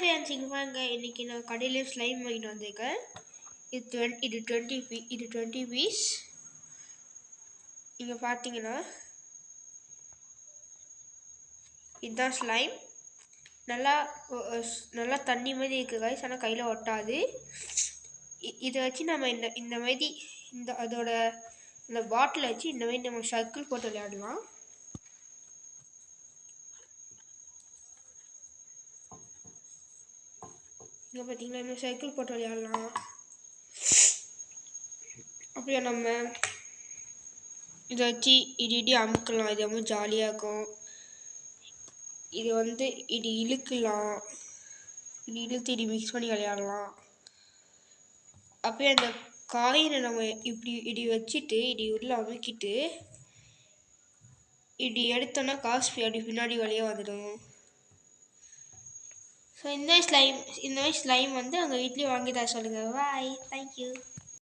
Friends, இங்கே வாங்க. இன்றைக்கி நான் கடையில் ஸ்லைம் வாங்கிட்டு வந்திருக்கேன். இது 20 பீஸ். இங்கே பார்த்தீங்கன்னா இதுதான் ஸ்லைம். நல்லா தண்ணி மாதிரி இருக்குது கைஸ், ஆனால் கையில் ஒட்டாது. இதை வச்சு நம்ம இந்த மாதிரி அதோட இந்த பாட்டிலை வச்சு இந்த மாதிரி நம்ம சர்க்கிள் போட்டு விளையாடலாம். இங்கே பார்த்தீங்கன்னா இந்த சைக்கிள் போட்டு விளையாடலாம். அப்படியே நம்ம இதை வச்சு இடி அமுக்கலாம். இது ரொம்ப ஜாலியாக இருக்கும். இது இழுக்கலாம். இழுத்து மிக்ஸ் பண்ணி விளையாடலாம். அப்படியே அந்த காயினை நம்ம இப்படி வச்சுட்டு உள்ள அமுக்கிட்டு எடுத்தோன்னா காசு அப்படி பின்னாடி வழியாக வந்துடும். ஸோ இந்த மாதிரி ஸ்லைம் அங்கே வீட்லேயும் வாங்கி தர சொல்லுங்கள். பாய், தேங்க்யூ.